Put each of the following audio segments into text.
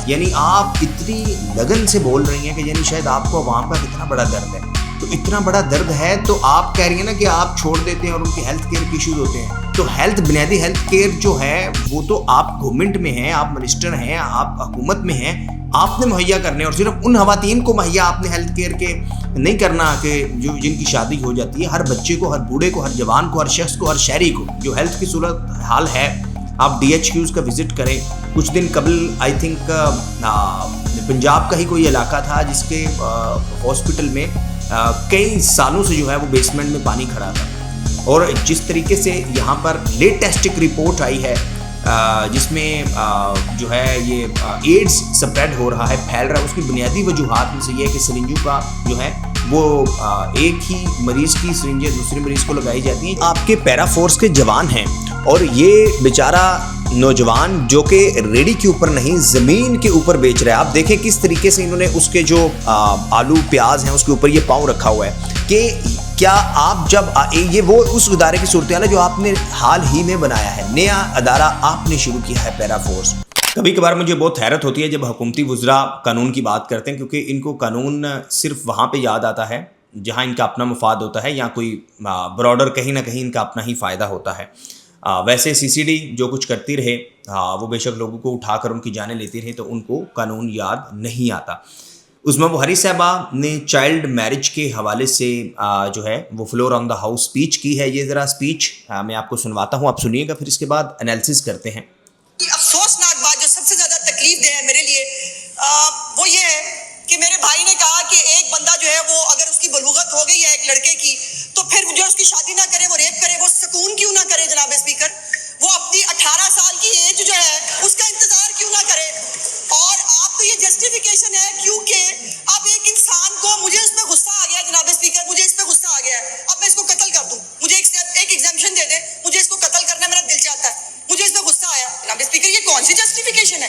یعنی آپ اتنی لگن سے بول رہی ہیں کہ یعنی شاید آپ کو عوام کا کتنا بڑا درد ہے. تو اتنا بڑا درد ہے تو آپ کہہ رہی ہیں نا کہ آپ چھوڑ دیتے ہیں اور ان کی ہیلتھ کیئر کے ایشوز ہوتے ہیں. تو بنیادی ہیلتھ کیئر جو ہے وہ تو آپ گورنمنٹ میں ہیں, آپ منسٹر ہیں, آپ حکومت میں ہیں, آپ نے مہیا کرنے, اور صرف ان خواتین کو مہیا آپ نے ہیلتھ کیئر کے نہیں کرنا کہ جن کی شادی ہو جاتی ہے. ہر بچے کو, ہر بوڑھے کو, ہر جوان کو, ہر شخص کو, ہر شہری کو جو ہیلتھ کی صورت حال ہے, آپ DHQs کا وزٹ کریں. کچھ دن قبل آئی تھنک پنجاب کا ہی کوئی علاقہ تھا جس کے ہاسپٹل میں کئی سالوں سے جو ہے وہ بیسمنٹ میں پانی کھڑا تھا, اور جس طریقے سے یہاں پر لیٹسٹ ایک رپورٹ آئی ہے جس میں جو ہے یہ ایڈز سپریڈ ہو رہا ہے, پھیل رہا ہے, اس کی بنیادی وجوہات میں سے یہ ہے کہ سرنجوں کا جو ہے وہ ایک ہی مریض کی سرنجیں دوسرے مریض کو لگائی جاتی ہیں. آپ کے پیرا فورس کے جوان ہیں اور یہ بیچارہ نوجوان جو کہ ریڑھی کے اوپر نہیں زمین کے اوپر بیچ رہا ہے. آپ دیکھیں کس طریقے سے انہوں نے اس کے جو آلو پیاز ہیں اس کے اوپر یہ پاؤں رکھا ہوا ہے کہ کیا آپ جب یہ وہ اس ادارے کی صورتحال ہے جو آپ نے حال ہی میں بنایا ہے, نیا ادارہ آپ نے شروع کیا ہے پیرا فورس. کبھی کبھار مجھے بہت حیرت ہوتی ہے جب حکومتی وزراء قانون کی بات کرتے ہیں, کیونکہ ان کو قانون صرف وہاں پہ یاد آتا ہے جہاں ان کا اپنا مفاد ہوتا ہے یا کوئی براڈر کہیں نہ کہیں ان کا اپنا ہی فائدہ ہوتا ہے. ویسے CCD جو کچھ کرتی رہے وہ بے شک لوگوں کو اٹھا کر ان کی جانیں لیتی رہے, تو ان کو قانون یاد نہیں آتا. عظمیٰ بخاری صاحبہ نے چائلڈ میرج کے حوالے سے جو ہے وہ floor on the house speech کی ہے. یہ ذرا اسپیچ میں آپ کو سنواتا ہوں, آپ سنیے گا, پھر اس کے بعد انالیسس کرتے ہیں. افسوسناک بات جو سب سے زیادہ تکلیف دہ ہے میرے لیے وہ یہ ہے کہ میرے بھائی نے کہا کہ ایک بندہ جو ہے وہ اگر اس کی بلوغت ہو گئی ہے ایک لڑکے کی تو پھر جو اس کی شادی نہ کرے, وہ ریپ کرے, وہ سکون کیوں نہ کرے جناب اسپیکر, وہ اپنی 18 سال کی ایج جو ہے اس کا انتظار کیوں نہ کرے. اور آپ کو یہ جسٹیفیکیشن ہے کیونکہ اب ایک انسان کو, مجھے اس پہ غصہ آ گیا جناب اسپیکر, مجھے اس پہ غصہ آ گیا ہے, اب میں اس کو قتل کر دوں, مجھے ایک ایگزمپشن دے دے, مجھے اس کو قتل کرنا میرا دل چاہتا ہے, مجھے اس پہ غصہ آیا. جناب اسپیکر یہ کون سی جسٹیفیکیشن ہے؟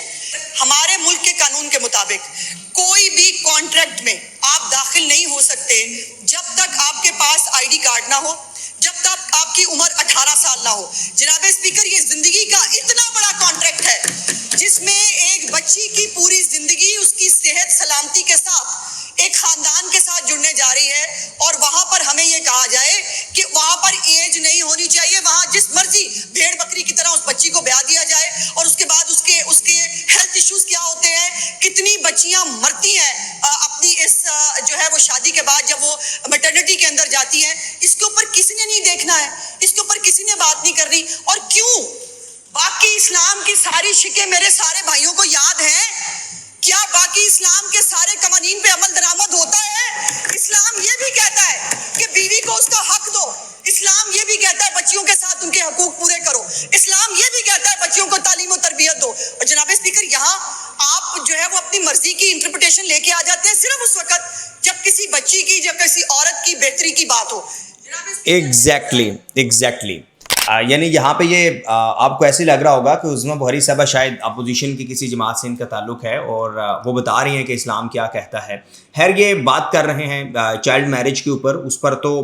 ہمارے ملک کے قانون کے مطابق کوئی بھی کانٹریکٹ میں آپ داخل نہیں ہو سکتے جب تک آپ کے پاس ID کارڈ نہ ہو, جب تک آپ کی عمر 18 سال نہ ہو. جناب اسپیکر یہ زندگی کا اتنا بڑا کانٹریکٹ ہے جس میں ایک بچی کی پوری زندگی اس کی صحت سلامتی کے ساتھ ایک خاندان کے ساتھ جڑنے جا رہی ہے, اور وہاں پر ہمیں یہ کہا جائے کہ وہاں پر ایج نہیں ہونی چاہیے, وہاں جس مرضی بھیڑ بکری کی طرح اس بچی کو بیاہ دیا جائے, اور اس کے بعد اس کے ہیلتھ ایشوز کیا ہوتے ہیں, کتنی بچیاں مرتی ہیں اپنی اس جو ہے وہ شادی کے بعد جب وہ میٹرنٹی کے اندر جاتی ہیں. اس کے اوپر کسی نے نہیں دیکھنا ہے, اس کے اوپر کسی نے بات نہیں کرنی. اور کیوں باقی اسلام کی ساری شکیں میرے سارے بھائیوں کو یاد ہیں, کیا باقی اسلام کے سارے قوانین پہ عمل درآمد ہوتا ہے؟ اسلام یہ بھی کہتا ہے کہ بیوی کو اس کا حق دو, اسلام یہ بھی کہتا ہے بچیوں کے ساتھ ان کے حقوق پورے کرو, اسلام یہ بھی کہتا ہے بچیوں کو تعلیم و تربیت دو. اور جناب اسپیکر یہاں آپ جو ہے وہ اپنی مرضی کی انٹرپریٹیشن لے کے آ جاتے ہیں صرف اس وقت جب کسی بچی کی, جب کسی عورت کی بہتری کی بات ہو. ایگزیکٹلی یعنی یہاں پہ یہ آپ کو ایسے لگ رہا ہوگا کہ عظمیٰ بخاری صاحبہ شاید اپوزیشن کی کسی جماعت سے ان کا تعلق ہے اور وہ بتا رہی ہیں کہ اسلام کیا کہتا ہے. خیر یہ بات کر رہے ہیں چائلڈ میرج کے اوپر, اس پر تو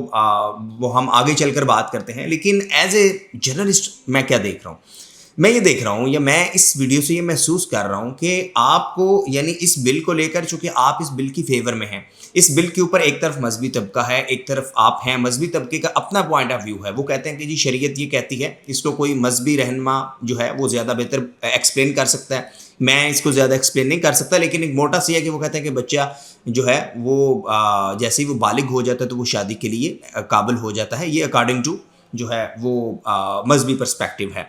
وہ ہم آگے چل کر بات کرتے ہیں. لیکن ایز اے جرنلسٹ میں کیا دیکھ رہا ہوں, میں یہ دیکھ رہا ہوں یا میں اس ویڈیو سے یہ محسوس کر رہا ہوں کہ آپ کو یعنی اس بل کو لے کر, چونکہ آپ اس بل کی فیور میں ہیں, اس بل کے اوپر ایک طرف مذہبی طبقہ ہے, ایک طرف آپ ہیں. مذہبی طبقے کا اپنا پوائنٹ آف ویو ہے, وہ کہتے ہیں کہ جی شریعت یہ کہتی ہے, اس کو کوئی مذہبی رہنما جو ہے وہ زیادہ بہتر ایکسپلین کر سکتا ہے, میں اس کو زیادہ ایکسپلین نہیں کر سکتا. لیکن ایک موٹا سی ہے کہ وہ کہتے ہیں کہ بچہ جو ہے وہ جیسے ہی وہ بالغ ہو جاتا ہے تو وہ شادی کے لیے قابل ہو جاتا ہے. یہ اکارڈنگ ٹو جو ہے وہ مذہبی پرسپیکٹیو ہے,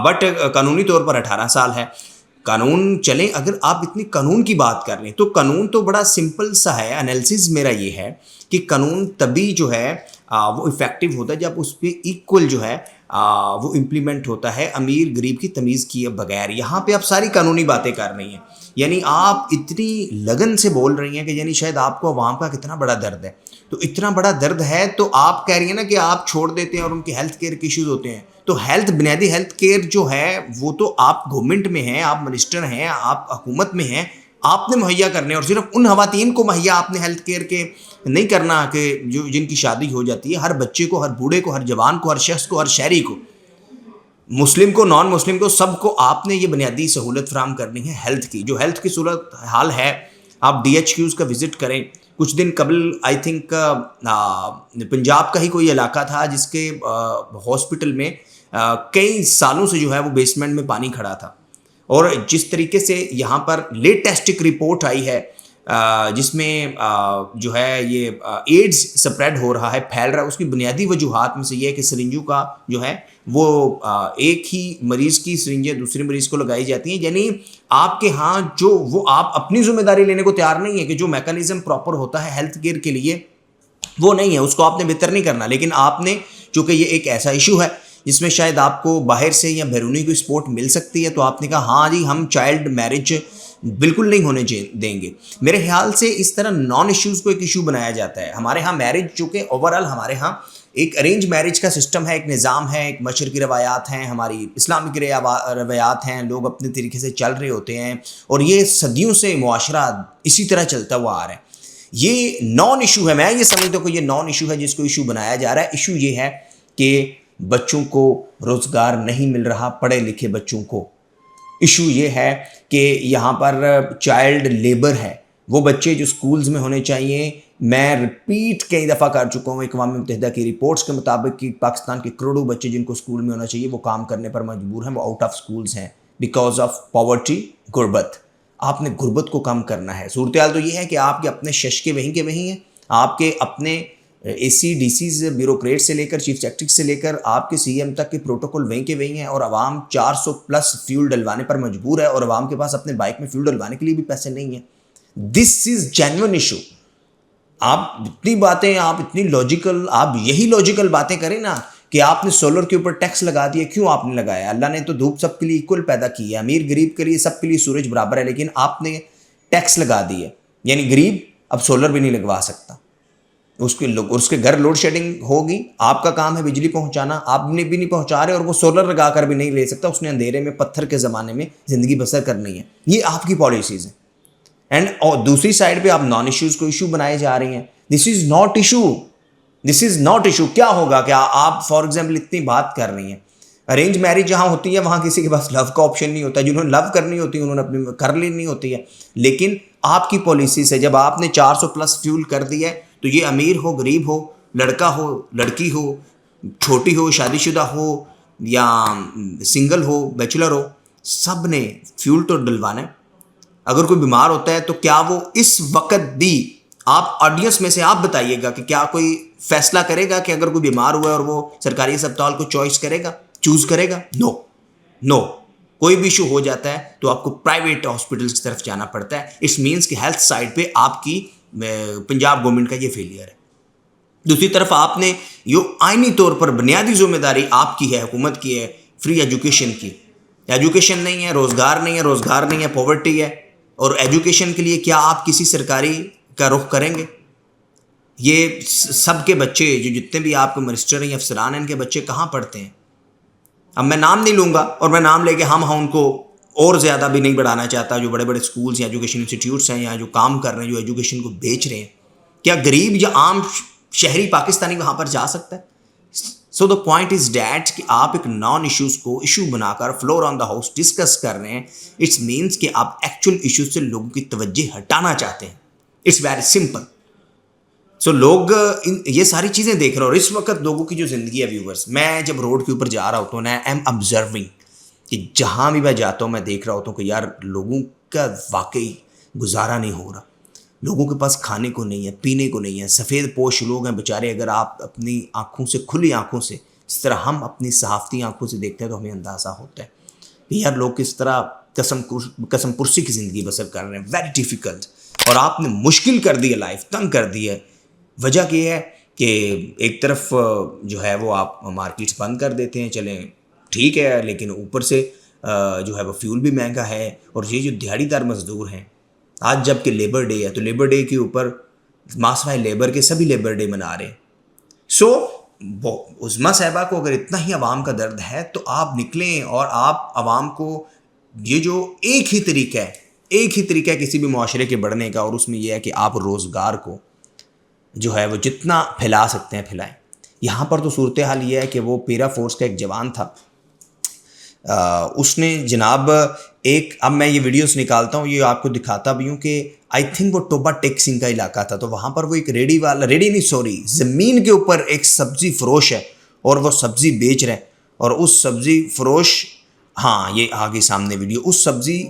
بٹ قانونی طور پر 18 سال ہے. قانون چلیں, اگر آپ اتنی قانون کی بات کر رہے ہیں تو قانون تو بڑا سمپل سا ہے. انالیسز میرا یہ ہے کہ قانون تبھی جو ہے وہ افیکٹو ہوتا ہے جب اس پہ ایکول جو ہے وہ امپلیمنٹ ہوتا ہے, امیر غریب کی تمیز کیے بغیر. یہاں پہ آپ ساری قانونی باتیں کر رہی ہیں, یعنی آپ اتنی لگن سے بول رہی ہیں کہ یعنی شاید آپ کو عوام کا کتنا بڑا درد ہے. تو اتنا بڑا درد ہے تو آپ کہہ رہی ہیں نا کہ آپ چھوڑ دیتے ہیں اور ان کی ہیلتھ کیئر کے ایشوز ہوتے ہیں. تو بنیادی ہیلتھ کیئر جو ہے وہ تو آپ گورنمنٹ میں ہیں, آپ منسٹر ہیں, آپ حکومت میں ہیں, آپ نے مہیا کرنے, اور صرف ان خواتین کو مہیا آپ نے ہیلتھ کیئر کے نہیں کرنا کہ جن کی شادی ہو جاتی ہے. ہر بچے کو, ہر بوڑھے کو, ہر جوان کو, ہر شخص کو, ہر شہری کو. مسلم کو نان مسلم کو سب کو آپ نے یہ بنیادی سہولت فراہم کرنی ہے ہیلتھ کی. جو ہیلتھ کی صورت حال ہے, آپ ڈی ایچ کیوز کا وزٹ کریں. کچھ دن قبل آئی تھنک پنجاب کا ہی کوئی علاقہ تھا جس کے ہاسپٹل میں کئی سالوں سے جو ہے وہ بیسمنٹ میں پانی کھڑا تھا, اور جس طریقے سے یہاں پر لیٹسٹ ایک رپورٹ آئی ہے جس میں جو ہے یہ ایڈز سپریڈ ہو رہا ہے, پھیل رہا ہے, اس کی بنیادی وجوہات میں سے یہ ہے کہ سرنجوں کا جو ہے وہ ایک ہی مریض کی سرنجیں دوسرے مریض کو لگائی جاتی ہیں. یعنی آپ کے ہاں جو وہ آپ اپنی ذمہ داری لینے کو تیار نہیں ہے کہ جو میکانزم پراپر ہوتا ہے ہیلتھ کیئر کے لیے وہ نہیں ہے, اس کو آپ نے بہتر نہیں کرنا. لیکن آپ نے چونکہ یہ ایک ایسا ایشو ہے جس میں شاید آپ کو باہر سے یا بیرونی کوئی سپورٹ مل سکتی ہے, تو آپ نے کہا ہاں جی ہم چائلڈ میرج بالکل نہیں ہونے دیں گے. میرے خیال سے اس طرح نان ایشوز کو ایک ایشو بنایا جاتا ہے. ہمارے ہاں میرج چونکہ اوورآل ہمارے ہاں ایک ارینج میرج کا سسٹم ہے, ایک نظام ہے, ایک مشرقی روایات ہیں, ہماری اسلامک روایات ہیں, لوگ اپنے طریقے سے چل رہے ہوتے ہیں, اور یہ صدیوں سے معاشرہ اسی طرح چلتا ہوا آ رہا ہے. یہ نان ایشو ہے, میں یہ سمجھتا ہوں کہ یہ نان ایشو ہے جس کو ایشو بنایا جا رہا ہے. ایشو یہ ہے کہ بچوں کو روزگار نہیں مل رہا, پڑھے لکھے بچوں کو. ایشو یہ ہے کہ یہاں پر چائلڈ لیبر ہے, وہ بچے جو سکولز میں ہونے چاہیے. میں ریپیٹ کئی دفعہ کر چکا ہوں, اقوام متحدہ کی رپورٹس کے مطابق کہ پاکستان کے کروڑوں بچے جن کو سکول میں ہونا چاہیے وہ کام کرنے پر مجبور ہیں, وہ آؤٹ آف سکولز ہیں بیکاز آف پاورٹی, غربت. آپ نے غربت کو کم کرنا ہے. صورتحال تو یہ ہے کہ آپ کے اپنے شش کے وہیں ہیں, آپ کے اپنے اے سی ڈی سیز بیوروکریٹ سے لے کر چیف سیکرٹری سے لے کر آپ کے سی ایم تک کے پروٹوکول وہیں کے وہیں ہیں, اور عوام 400+ فیول ڈلوانے پر مجبور ہے, اور عوام کے پاس اپنے بائک میں فیول ڈلوانے کے لیے بھی پیسے نہیں ہیں. This is genuine issue. آپ اتنی باتیں, آپ اتنی لاجیکل, آپ یہی لاجیکل باتیں کریں نا کہ آپ نے سولر کے اوپر ٹیکس لگا دیا. کیوں آپ نے لگایا؟ اللہ نے تو دھوپ سب کے لیے ایکول پیدا کی ہے, امیر غریب کے لیے سب کے لیے سورج برابر ہے, لیکن آپ نے ٹیکس لگا دی ہے. یعنی غریب اب سولر بھی نہیں لگوا سکتا, اس کے گھر لوڈ شیڈنگ ہوگی, آپ کا کام ہے بجلی پہنچانا, آپ نے بھی نہیں پہنچا رہے, اور وہ سولر لگا کر بھی نہیں لے سکتا, اس نے اندھیرے میں پتھر کے زمانے میں زندگی بسر کرنی ہے. یہ آپ کی پالیسیز ہیں. اینڈ اور دوسری سائڈ پہ آپ نان ایشوز کو ایشو بنائے جا رہی ہیں. This is not issue, this is not issue. کیا ہوگا کہ آپ فار ایگزامپل اتنی بات کر رہی ہیں, ارینج میرج جہاں ہوتی ہے وہاں کسی کے پاس لو کا آپشن نہیں ہوتا, جنہوں نے لو کرنی ہوتی ہے انہوں نے اپنی کر لینی ہوتی ہے. لیکن آپ کی پالیسی سے جب آپ نے 400+ فیول کر دیا ہے تو یہ امیر ہو غریب ہو, لڑکا ہو لڑکی ہو, چھوٹی ہو شادی شدہ ہو یا سنگل ہو بیچلر ہو, سب نے فیول تو ڈلوانا ہے. اگر کوئی بیمار ہوتا ہے تو کیا وہ اس وقت بھی, آپ آڈینس میں سے آپ بتائیے گا کہ کیا کوئی فیصلہ کرے گا کہ اگر کوئی بیمار ہوا ہے اور وہ سرکاری اسپتال کو چوز کرے گا؟ نو. کوئی بھی ایشو ہو جاتا ہے تو آپ کو پرائیویٹ ہاسپٹلس کی طرف جانا پڑتا ہے. اٹس مینس کہ ہیلتھ سائڈ پہ آپ کی پنجاب گورنمنٹ کا یہ فیلئر ہے. دوسری طرف آپ نے یہ آئینی طور پر بنیادی ذمہ داری آپ کی ہے, حکومت کی ہے, فری ایجوکیشن کی. ایجوکیشن نہیں ہے, روزگار نہیں ہے, پاورٹی ہے, اور ایجوکیشن کے لیے کیا آپ کسی سرکاری کا رخ کریں گے؟ یہ سب کے بچے جو جتنے بھی آپ کے منسٹر ہیں یا افسران ہیں, ان کے بچے کہاں پڑھتے ہیں؟ اب میں نام نہیں لوں گا, اور میں نام لے کے ہم ان کو اور زیادہ بھی نہیں بڑھانا چاہتا. جو بڑے بڑے سکولز یا ایجوکیشن انسٹیٹیوٹس ہیں یا جو کام کر رہے ہیں, جو ایجوکیشن کو بیچ رہے ہیں, کیا غریب یا عام شہری پاکستانی وہاں پر جا سکتا ہے؟ سو دا پوائنٹ از دیٹ کہ آپ ایک نان ایشوز کو ایشو بنا کر floor on the house discuss کر رہے ہیں. اٹس مینس کہ آپ ایکچوئل ایشوز سے لوگوں کی توجہ ہٹانا چاہتے ہیں. It's very simple. سو لوگ یہ ساری چیزیں دیکھ رہے ہیں, اور اس وقت لوگوں کی جو زندگی ہے ویورز, میں جب روڈ کے اوپر جا رہا ہوتا ہوں نا, آئی ایم آبزرونگ کہ جہاں بھی میں جاتا ہوں میں دیکھ رہا ہوتا ہوں کہ یار لوگوں کا واقعی گزارا نہیں ہو رہا. لوگوں کے پاس کھانے کو نہیں ہے, پینے کو نہیں ہے. سفید پوش لوگ ہیں بیچارے, اگر آپ اپنی آنکھوں سے, کھلی آنکھوں سے, جس طرح ہم اپنی صحافتی آنکھوں سے دیکھتے ہیں تو ہمیں اندازہ ہوتا ہے کہ یار لوگ کس طرح قسم پرسی کی زندگی بسر کر رہے ہیں. Very difficult. اور آپ نے مشکل کر دی ہے لائف, تنگ کر دی ہے. وجہ یہ ہے کہ ایک طرف جو ہے وہ آپ مارکیٹس بند کر دیتے ہیں, چلیں ٹھیک ہے, لیکن اوپر سے جو ہے وہ فیول بھی مہنگا ہے. اور یہ جو دیہڑی دار مزدور ہیں, آج جب کہ لیبر ڈے ہے تو لیبر ڈے کے اوپر ماسوائے لیبر کے سبھی لیبر ڈے منا رہے ہیں. سو عظمیٰ صاحبہ کو اگر اتنا ہی عوام کا درد ہے تو آپ نکلیں اور آپ عوام کو یہ جو ایک ہی طریقہ ہے کسی بھی معاشرے کے بڑھنے کا, اور اس میں یہ ہے کہ آپ روزگار کو جو ہے وہ جتنا پھیلا سکتے ہیں پھیلائیں. یہاں پر تو صورتحال یہ ہے کہ وہ پیرا فورس کا ایک جوان تھا, اس نے جناب ایک, اب میں یہ ویڈیوز نکالتا ہوں, یہ آپ کو دکھاتا بھی ہوں کہ آئی تھنک وہ ٹوبا ٹیک سنگھ کا علاقہ تھا, تو وہاں پر وہ ایک زمین کے اوپر ایک سبزی فروش ہے اور وہ سبزی بیچ رہے ہیں, اور اس سبزی فروش, ہاں یہ آگے سامنے ویڈیو, اس سبزی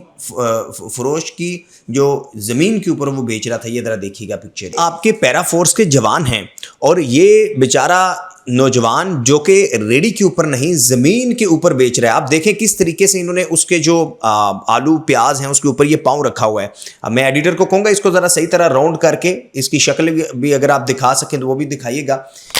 فروش کی جو زمین کے اوپر وہ بیچ رہا تھا, یہ ذرا دیکھیے گا پکچر. آپ کے پیرا فورس کے جوان ہیں اور یہ بیچارہ نوجوان جو کہ ریڑی کے اوپر نہیں زمین کے اوپر بیچ رہا ہے. آپ دیکھیں کس طریقے سے انہوں نے اس کے جو آلو پیاز ہیں اس کے اوپر یہ پاؤں رکھا ہوا ہے. اب میں ایڈیٹر کو کہوں گا اس کو ذرا صحیح طرح راؤنڈ کر کے اس کی شکل بھی اگر آپ دکھا سکیں تو وہ بھی دکھائیے گا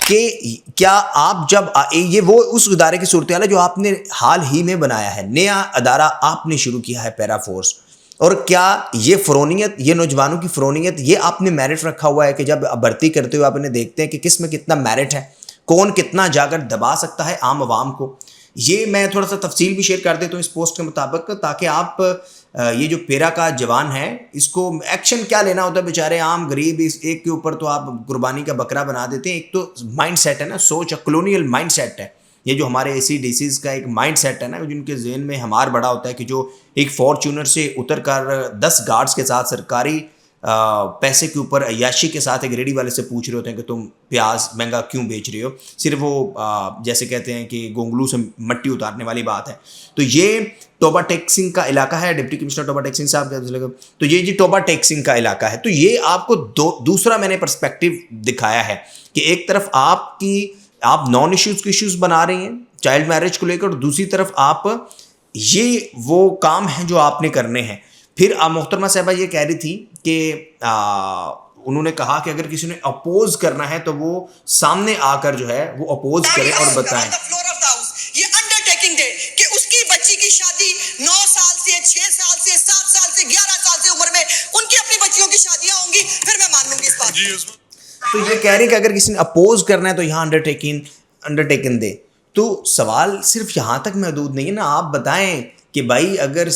کہ کیا آپ جب یہ وہ اس ادارے کی صورتحال ہے جو آپ نے حال ہی میں بنایا ہے, نیا ادارہ آپ نے شروع کیا ہے پیرا فورس, اور کیا یہ فرونیت, یہ نوجوانوں کی فرونیت, یہ آپ نے میرٹ رکھا ہوا ہے کہ جب بھرتی کرتے ہوئے آپ انہیں دیکھتے ہیں کہ کس میں کتنا میرٹ ہے, کون کتنا جا کر دبا سکتا ہے عام عوام کو. یہ میں تھوڑا سا تفصیل بھی شیئر کر دیتا ہوں اس پوسٹ کے مطابق, تاکہ آپ یہ جو پیرا کا جوان ہے اس کو ایکشن کیا لینا ہوتا ہے, بیچارے عام غریب اس ایک کے اوپر تو آپ قربانی کا بکرا بنا دیتے ہیں. ایک تو مائنڈ سیٹ ہے نا, سوچ, کلونیل مائنڈ سیٹ ہے یہ جو ہمارے ایسی ڈیسیز کا ایک مائنڈ سیٹ ہے نا, جن کے ذہن میں ہمار بڑا ہوتا ہے کہ جو ایک فارچونر سے اتر کر 10 گارڈز کے ساتھ سرکاری پیسے کے اوپر عیاشی کے ساتھ ایک ریڈی والے سے پوچھ رہے ہوتے ہیں کہ تم پیاز مہنگا کیوں بیچ رہے ہو, صرف وہ جیسے کہتے ہیں کہ گونگلو سے مٹی اتارنے والی بات ہے. تو یہ ٹوبا ٹیک سنگھ کا علاقہ ہے, ڈپٹی کمشنر ٹوبا ٹیک سنگھ صاحب, تو یہ جی ٹوبا ٹیک سنگھ کا علاقہ ہے. تو یہ آپ کو دوسرا میں نے پرسپیکٹیو دکھایا ہے کہ ایک طرف آپ نان ایشوز بنا رہی ہیں چائلڈ میرج کو لے کر, اور دوسری طرف آپ یہ وہ کام ہیں جو آپ نے کرنے ہیں. پھر محترمہ صاحبہ یہ کہہ رہی تھی کہ انہوں نے کہا کہ اگر کسی نے اپوز کرنا ہے تو وہ سامنے آ کر جو ہے وہ اپوز کرے اور بتائیں. یہ انڈرٹیکنگ دے کہ اس کی بچی کی شادی 9 سال سے 6 سال سے 7 سال سے 11 سال سے عمر میں ان کی اپنی بچیوں کی شادیاں ہوں گی, پھر میں مان لوں گی اس بات کو. تو یہ کہہ رہی کہ اگر کسی نے اپوز کرنا ہے تو یہاں انڈرٹیکن دے. تو سوال صرف یہاں تک محدود نہیں ہے نا, آپ بتائیں کہ بھائی اگر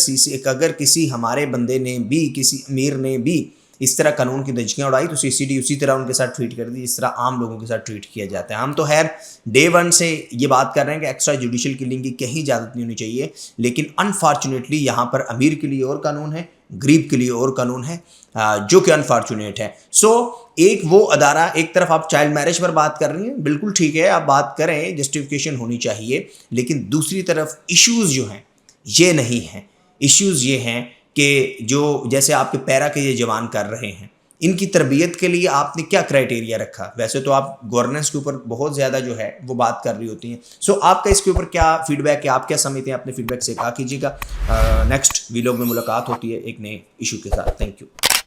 کسی ہمارے بندے نے بھی, کسی امیر نے بھی اس طرح قانون کی دھجکیاں اڑائی تو سی سی ڈی اسی طرح ان کے ساتھ ٹریٹ کر دی جس طرح عام لوگوں کے ساتھ ٹریٹ کیا جاتا ہے. ہم تو خیر ڈے 1 سے یہ بات کر رہے ہیں کہ ایکسٹرا جوڈیشل کلنگ کی کہیں اجازت نہیں ہونی چاہیے, لیکن انفارچونیٹلی یہاں پر امیر کے لیے اور قانون ہے, غریب کے لیے اور قانون ہے, جو کہ انفارچونیٹ ہے. سو ایک وہ ادارہ, ایک طرف آپ چائلڈ میرج پر بات کر رہی ہیں, بالکل ٹھیک ہے آپ بات کریں, جسٹیفیکیشن ہونی چاہیے, لیکن دوسری طرف ایشوز جو ہیں یہ نہیں ہیں. ایشوز یہ ہیں کہ جو جیسے آپ کے پیرا کے یہ جوان کر رہے ہیں, ان کی تربیت کے لیے آپ نے کیا کرائٹیریا رکھا. ویسے تو آپ گورننس کے اوپر بہت زیادہ جو ہے وہ بات کر رہی ہوتی ہیں. سو آپ کا اس کے اوپر کیا فیڈ بیک ہے, آپ کیا سمجھتے ہیں, اپنے فیڈ بیک سے کہا کیجیے گا. نیکسٹ ویلاگ میں ملاقات ہوتی ہے ایک نئے ایشو کے ساتھ. Thank you.